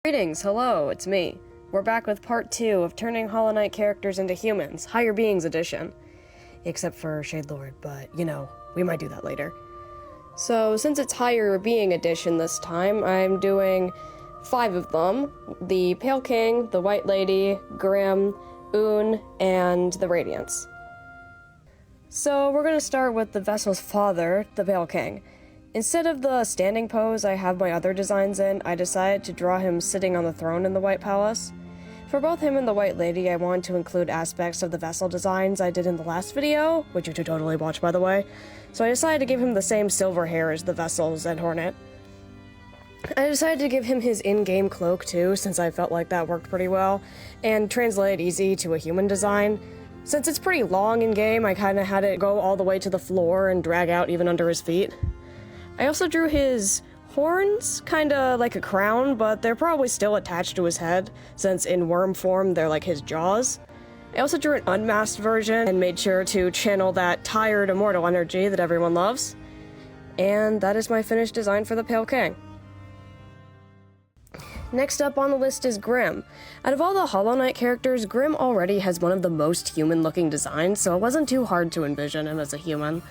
Greetings, hello, it's me. We're back with part 2 of turning Hollow Knight characters into humans, Higher Beings edition. Except for Shadelord, but, you know, we might do that later. So, since it's Higher Being edition this time, I'm doing 5 of them. The Pale King, the White Lady, Grimm, Un, and the Radiance. So, we're gonna start with the vessel's father, the Pale King. Instead of the standing pose I have my other designs in, I decided to draw him sitting on the throne in the White Palace. For both him and the White Lady, I wanted to include aspects of the vessel designs I did in the last video, which you should totally watch by the way, so I decided to give him the same silver hair as the vessel's Zed Hornet. I decided to give him his in-game cloak too, since I felt like that worked pretty well, and translate easy to a human design. Since it's pretty long in-game, I kinda had it go all the way to the floor and drag out even under his feet. I also drew his horns, kinda like a crown, but they're probably still attached to his head, since in worm form they're like his jaws. I also drew an unmasked version and made sure to channel that tired immortal energy that everyone loves. And that is my finished design for the Pale King. Next up on the list is Grimm. Out of all the Hollow Knight characters, Grimm already has one of the most human-looking designs, so it wasn't too hard to envision him as a human.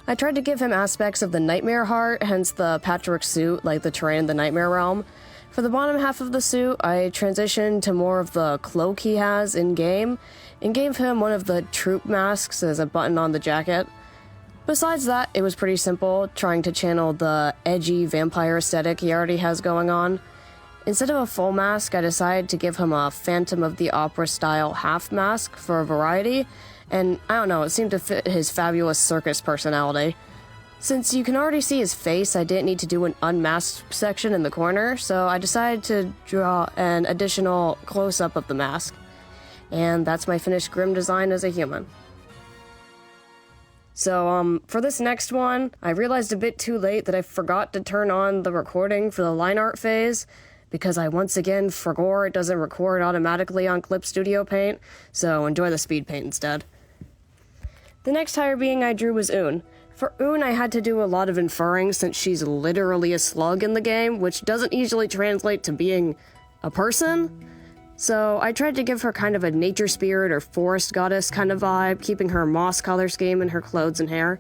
I tried to give him aspects of the Nightmare Heart, hence the patchwork suit, like the terrain in the Nightmare Realm. For the bottom half of the suit, I transitioned to more of the cloak he has in-game, and gave him one of the troop masks as a button on the jacket. Besides that, it was pretty simple, trying to channel the edgy vampire aesthetic he already has going on. Instead of a full mask, I decided to give him a Phantom of the Opera-style half mask for a variety, and I don't know, it seemed to fit his fabulous circus personality. Since you can already see his face, I didn't need to do an unmasked section in the corner, so I decided to draw an additional close-up of the mask. And that's my finished Grimm design as a human. So, for this next one, I realized a bit too late that I forgot to turn on the recording for the line art phase, because I once again forgot it doesn't record automatically on Clip Studio Paint, so enjoy the speed paint instead. The next higher being I drew was Un. For Un, I had to do a lot of inferring since she's literally a slug in the game, which doesn't easily translate to being a person. So I tried to give her kind of a nature spirit or forest goddess kind of vibe, keeping her moss color scheme in her clothes and hair.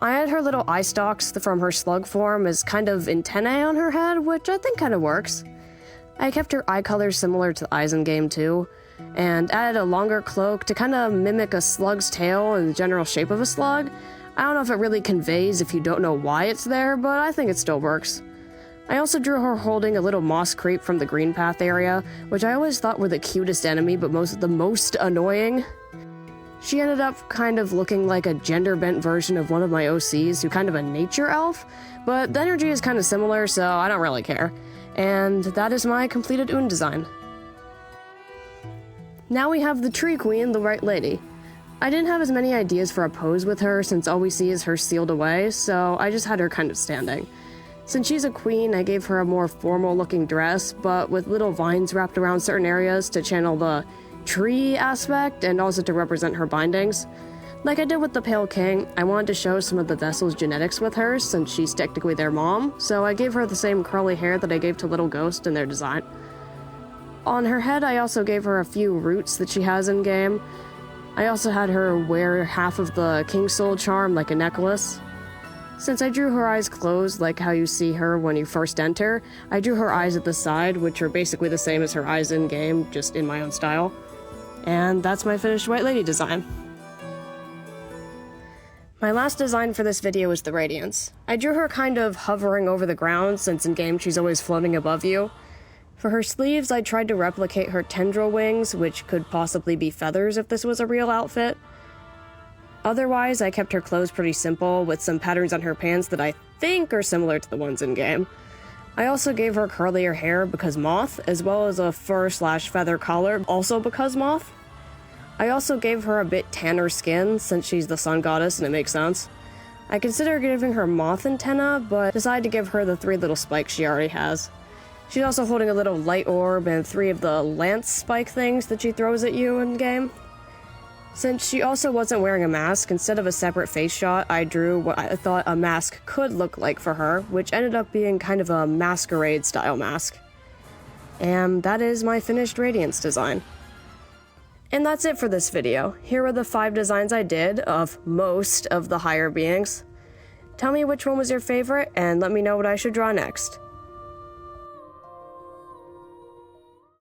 I had her little eye stalks from her slug form as kind of antennae on her head, which I think kind of works. I kept her eye colors similar to the eyes in game too, and added a longer cloak to kind of mimic a slug's tail and the general shape of a slug. I don't know if it really conveys if you don't know why it's there, but I think it still works. I also drew her holding a little moss creep from the Green Path area, which I always thought were the cutest enemy, but the most annoying. She ended up kind of looking like a gender-bent version of one of my OCs, who kind of a nature elf, but the energy is kind of similar, so I don't really care. And that is my completed Un design. Now we have the Tree Queen, the White Lady. I didn't have as many ideas for a pose with her since all we see is her sealed away, so I just had her kind of standing. Since she's a queen, I gave her a more formal looking dress, but with little vines wrapped around certain areas to channel the tree aspect and also to represent her bindings. Like I did with the Pale King, I wanted to show some of the vessel's genetics with her since she's technically their mom, so I gave her the same curly hair that I gave to Little Ghost in their design. On her head, I also gave her a few roots that she has in-game. I also had her wear half of the King Soul charm like a necklace. Since I drew her eyes closed like how you see her when you first enter, I drew her eyes at the side, which are basically the same as her eyes in-game, just in my own style. And that's my finished White Lady design. My last design for this video is the Radiance. I drew her kind of hovering over the ground since in-game she's always floating above you. For her sleeves, I tried to replicate her tendril wings, which could possibly be feathers if this was a real outfit. Otherwise, I kept her clothes pretty simple, with some patterns on her pants that I think are similar to the ones in-game. I also gave her curlier hair because moth, as well as a fur/feather collar, also because moth. I also gave her a bit tanner skin, since she's the sun goddess and it makes sense. I considered giving her moth antenna, but decided to give her the 3 little spikes she already has. She's also holding a little light orb and 3 of the lance spike things that she throws at you in-game. Since she also wasn't wearing a mask, instead of a separate face shot, I drew what I thought a mask could look like for her, which ended up being kind of a masquerade-style mask. And that is my finished Radiance design. And that's it for this video. Here are the 5 designs I did of most of the higher beings. Tell me which one was your favorite, and let me know what I should draw next.